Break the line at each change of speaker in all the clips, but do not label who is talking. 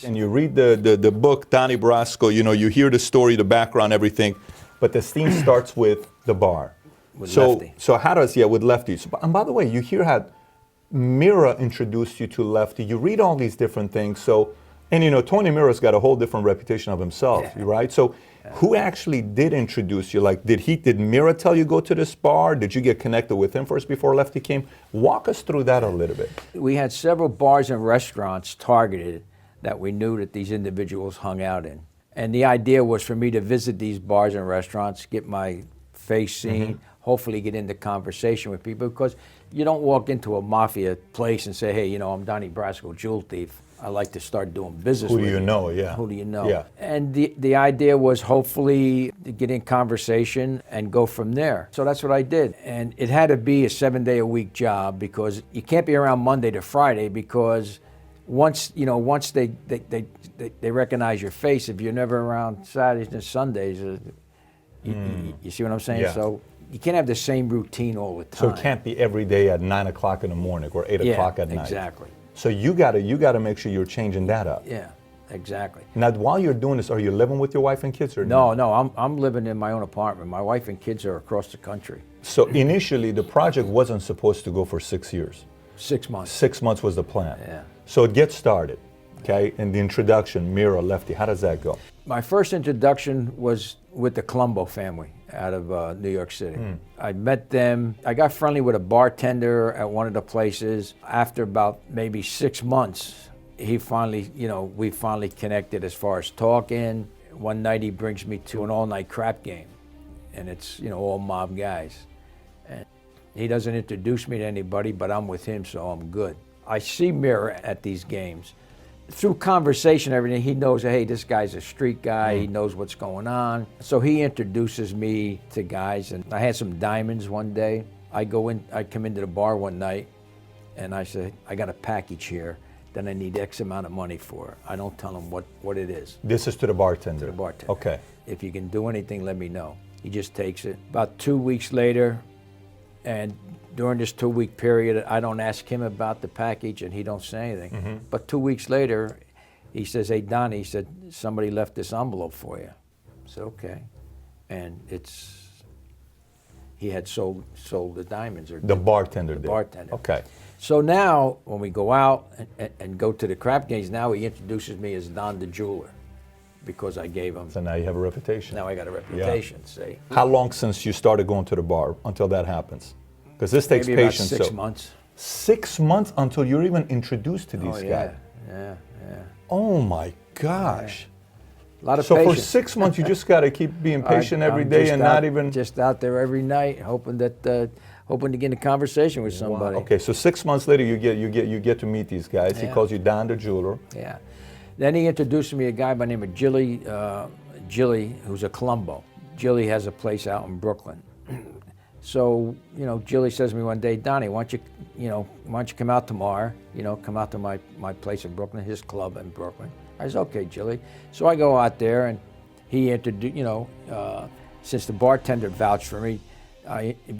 And you read the book, Donnie Brasco, you hear the story, the background, everything, but the theme starts with the bar.
With Lefty.
So how does, with Lefty. So, and by the way, you hear how Mira introduced you to Lefty. You read all these different things. So, and Tony Mira's got a whole different reputation of himself, right? So who actually did introduce you? Like, did Mira tell you go to this bar? Did you get connected with him first before Lefty came? Walk us through that a little bit.
We had several bars and restaurants targeted that we knew that these individuals hung out in. And the idea was for me to visit these bars and restaurants, get my face seen, hopefully get into conversation with people, because you don't walk into a mafia place and say, hey, I'm Donnie Brasco, jewel thief. I like to start doing business with you.
Who do you know, yeah.
Who do you know?
Yeah.
And the idea was hopefully to get in conversation and go from there. So that's what I did. And it had to be a 7-day-a-week job, because you can't be around Monday to Friday, because once they recognize your face, if you're never around Saturdays and Sundays, you see what I'm saying?
Yeah.
So you can't have the same routine all the time.
So it can't be every day at 9 o'clock in the morning or 8 o'clock at night.
Exactly.
So you gotta make sure you're changing that up.
Yeah, exactly.
Now, while you're doing this, are you living with your wife and kids or
No, I'm living in my own apartment. My wife and kids are across the country.
So initially, the project wasn't supposed to go for 6 years.
6 months.
6 months was the plan.
Yeah.
So it gets started, okay? And the introduction, Mira, Lefty, how does that go?
My first introduction was with the Colombo family out of New York City. I met them. I got friendly with a bartender at one of the places. After about maybe 6 months, we finally connected as far as talking. One night he brings me to an all-night crap game, and it's, all mob guys. And he doesn't introduce me to anybody, but I'm with him, so I'm good. I see Mira at these games. Through conversation and everything, he knows, hey, this guy's a street guy, he knows what's going on. So he introduces me to guys, and I had some diamonds one day. I come into the bar one night, and I say, I got a package here that I need X amount of money for. I don't tell him what it is.
This is to the bartender?
To the bartender.
Okay.
If you can do anything, let me know. He just takes it. About 2 weeks later, and during this 2-week period, I don't ask him about the package, and he don't say anything. But 2 weeks later, he says, hey, Donnie, he said, somebody left this envelope for you. I said, okay. And he had sold the diamonds.
The bartender did?
The bartender.
Okay.
So now, when we go out and go to the crap games, now he introduces me as Don the Jeweler, because I gave him.
So now you have a reputation.
Now I got a reputation, see.
How long since you started going to the bar until that happens? Because this takes
Maybe
patience.
About 6 months.
6 months until you're even introduced to these guys?
Yeah.
Oh my gosh.
A lot of
so
patience.
for 6 months, you just got to keep being patient every day and not even...
Just out there every night, hoping to get in a conversation with somebody.
Wow. Okay, so 6 months later, you get to meet these guys.
Yeah.
He calls you Don the Jeweler.
Yeah. Then he introduced me to a guy by the name of Gilly, who's a Colombo. Gilly has a place out in Brooklyn. So, Gilly says to me one day, Donnie, why don't you come out tomorrow? Come out to my place in Brooklyn, his club in Brooklyn. I said, okay, Gilly. So I go out there, and he introduced, since the bartender vouched for me,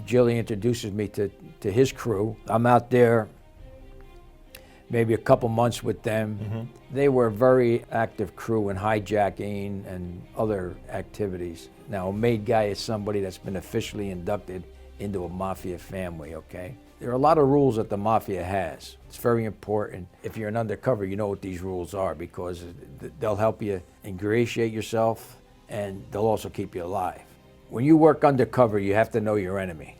Gilly introduces me to his crew. I'm out there maybe a couple months with them. They were a very active crew in hijacking and other activities. Now, a made guy is somebody that's been officially inducted into a mafia family, okay? There are a lot of rules that the mafia has. It's very important. If you're an undercover, you know what these rules are, because they'll help you ingratiate yourself, and they'll also keep you alive. When you work undercover, you have to know your enemy.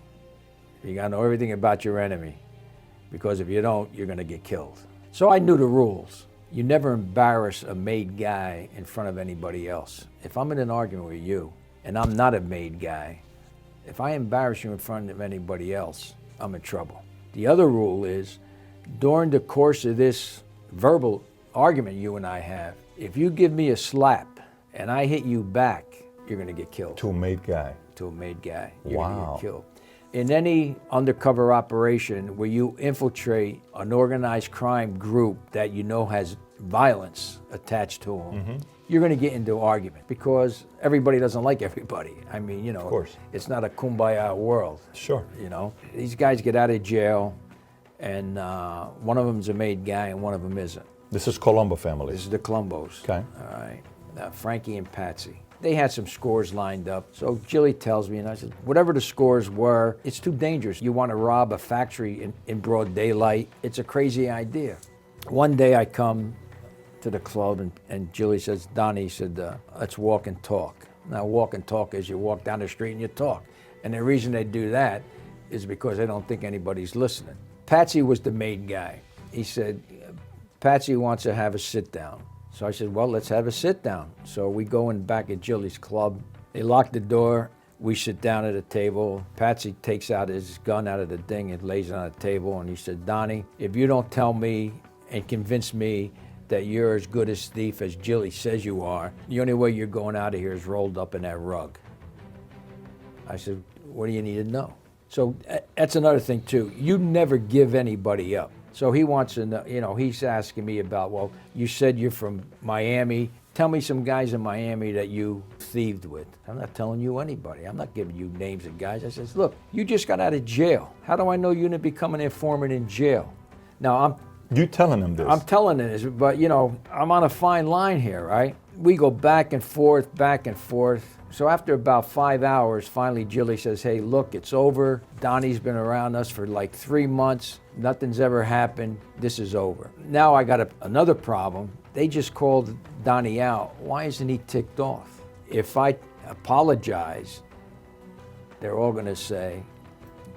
You gotta know everything about your enemy, because if you don't, you're gonna get killed. So I knew the rules. You never embarrass a made guy in front of anybody else. If I'm in an argument with you, and I'm not a made guy, if I embarrass you in front of anybody else, I'm in trouble. The other rule is, during the course of this verbal argument you and I have, if you give me a slap and I hit you back, you're gonna get killed.
To a made guy?
To a made guy. You're gonna get killed. In any undercover operation where you infiltrate an organized crime group that you know has violence attached to them, you're going to get into argument, because everybody doesn't like everybody. I mean,
of course.
It's not a kumbaya world.
Sure.
These guys get out of jail, and one of them's a made guy and one of them isn't.
This is Colombo family.
This is the Colombos.
Okay.
All right. Frankie and Patsy. They had some scores lined up. So Jilly tells me, and I said, whatever the scores were, it's too dangerous. You want to rob a factory in broad daylight. It's a crazy idea. One day I come to the club, and Jilly says, Donnie said, let's walk and talk. Now, walk and talk is you walk down the street and you talk. And the reason they do that is because they don't think anybody's listening. Patsy was the main guy. He said, Patsy wants to have a sit down. So I said, well, let's have a sit down. So we go in back at Jilly's club. They lock the door. We sit down at a table. Patsy takes out his gun out of the thing and lays it on the table. And he said, Donnie, if you don't tell me and convince me that you're as good a thief as Jilly says you are, the only way you're going out of here is rolled up in that rug. I said, what do you need to know? So that's another thing, too. You never give anybody up. So he wants to know, he's asking me about, well, you said you're from Miami. Tell me some guys in Miami that you thieved with. I'm not telling you anybody. I'm not giving you names of guys. I says, look, you just got out of jail. How do I know you're going to become an informant in jail? Now,
You telling him this?
I'm telling him this, but, I'm on a fine line here, right? We go back and forth, back and forth. So after about 5 hours, finally Jilly says, hey, look, it's over. Donnie's been around us for like 3 months. Nothing's ever happened. This is over. Now I got another problem. They just called Donnie out. Why isn't he ticked off? If I apologize, they're all going to say,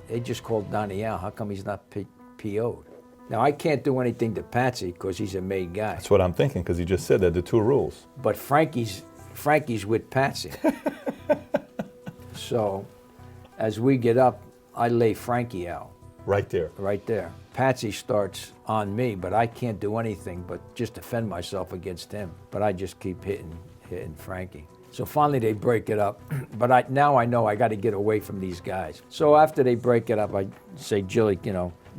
they just called Donnie out. How come he's not PO'd? Now, I can't do anything to Patsy because he's a made guy.
That's what I'm thinking, because you just said that, the two rules.
But Frankie's with Patsy. So as we get up, I lay Frankie out.
Right there.
Right there. Patsy starts on me, but I can't do anything but just defend myself against him. But I just keep hitting Frankie. So finally they break it up. But now I know I got to get away from these guys. So after they break it up, I say, Jilly,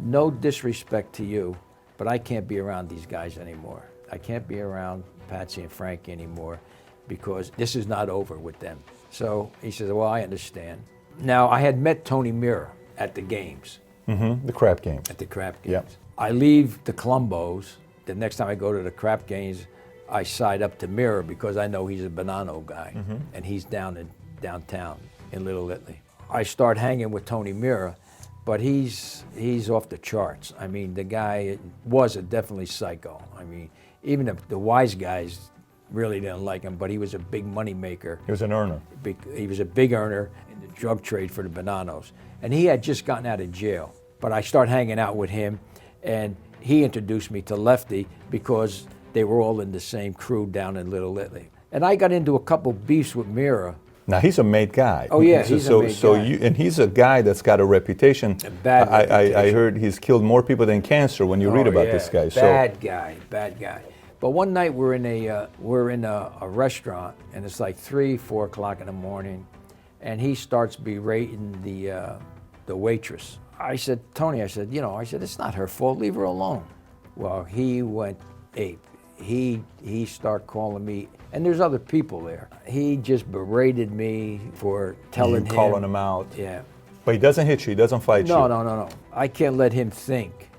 no disrespect to you, but I can't be around these guys anymore. I can't be around Patsy and Frankie anymore because this is not over with them. So he says, well, I understand. Now, I had met Tony Mira at the games.
Mm-hmm. The crap game.
At the crap games.
Yep.
I leave the Colombos. The next time I go to the crap games, I side up to Mira because I know he's a Bonanno guy, and he's downtown in Little Italy. I start hanging with Tony Mira, but he's off the charts. I mean, the guy was definitely psycho. I mean, even the wise guys really didn't like him, but he was a big money maker.
He was an earner.
He was a big earner in the drug trade for the Bonannos. And he had just gotten out of jail. But I started hanging out with him, and he introduced me to Lefty because they were all in the same crew down in Little Italy. And I got into a couple beefs with Mira.
Now, he's a made guy.
Oh, yeah, he's a made guy.
And he's a guy that's got a reputation.
A bad reputation.
I heard he's killed more people than cancer when you read about this guy.
Bad guy. But one night we're in a restaurant, and it's like 4 o'clock in the morning, and he starts berating the waitress. I said, Tony, I said, it's not her fault. Leave her alone. Well, he went ape. He started calling me, and there's other people there. He just berated me for telling him.
Calling him out.
Yeah.
But he doesn't hit you. He doesn't fight you.
No. I can't let him think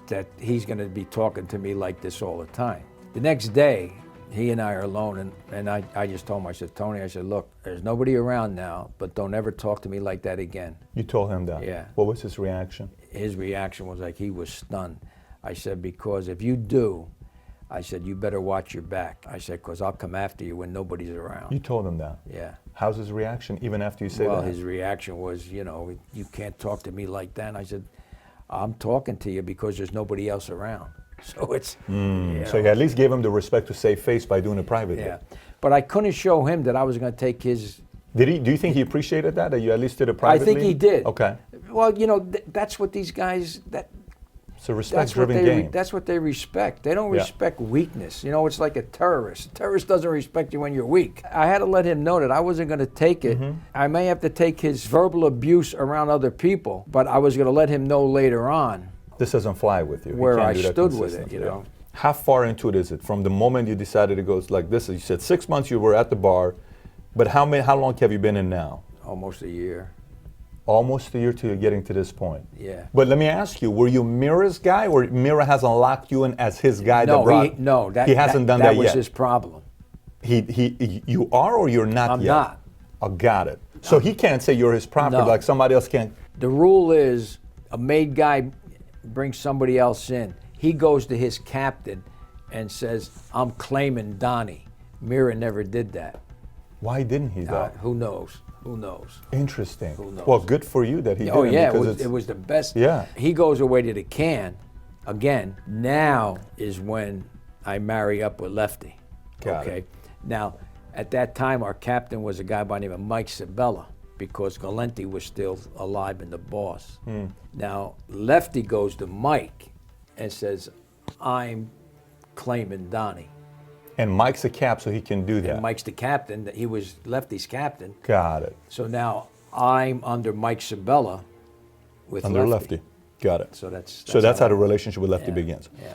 that he's going to be talking to me like this all the time. The next day, he and I are alone, and I just told him, I said, Tony, I said, look, there's nobody around now, but don't ever talk to me like that again.
You told him that?
Yeah.
What was his reaction?
His reaction was like he was stunned. I said, because if you do, I said, you better watch your back. I said, because I'll come after you when nobody's around.
You told him that?
Yeah.
How's his reaction, even after you say that?
Well, his reaction was, you can't talk to me like that. And I said, I'm talking to you because there's nobody else around. So it's...
So you at least gave him the respect to save face by doing it privately.
Yeah. But I couldn't show him that I was going to take his...
Do you think he appreciated that you at least did it privately?
I think he did.
Okay.
Well, that's what these guys...
It's a respect-driven game.
That's what they respect. They don't respect weakness. It's like a terrorist. A terrorist doesn't respect you when you're weak. I had to let him know that I wasn't going to take it. I may have to take his verbal abuse around other people, but I was going to let him know later on.
This doesn't fly with you.
Where I stood with it,
How far into it is it? From the moment you decided to go like this, you said 6 months you were at the bar, but how long have you been in now?
Almost a year.
Almost a year to getting to this point.
Yeah.
But let me ask you, were you Mira's guy, or Mira hasn't locked you in as his guy that brought? He hasn't done that
That was
yet.
his problem.
You are, or you're not
I'm
yet?
not.
Oh, got it. So he can't say you're his property
No.
like somebody else can.
The rule is a made guy brings somebody else in. He goes to his captain and says, I'm claiming Donnie. Mira never did that.
Why didn't he though?
Who knows? Who knows?
Interesting.
Who knows?
Well, good for you that he didn't.
Oh, yeah,
because
it was the best.
Yeah.
He goes away to the can. Again, now is when I marry up with Lefty.
Got
okay.
it.
Now, at that time, our captain was a guy by the name of Mike Sabella because Galenti was still alive and the boss. Now, Lefty goes to Mike and says, I'm claiming Donnie.
And Mike's a cap, so he can do that.
And Mike's the captain. He was Lefty's captain.
Got it.
So now I'm under Mike Sabella with
Under
Lefty.
Lefty. Got it.
So that's
So that's how the
that-
relationship with Lefty
yeah,
begins.
Yeah.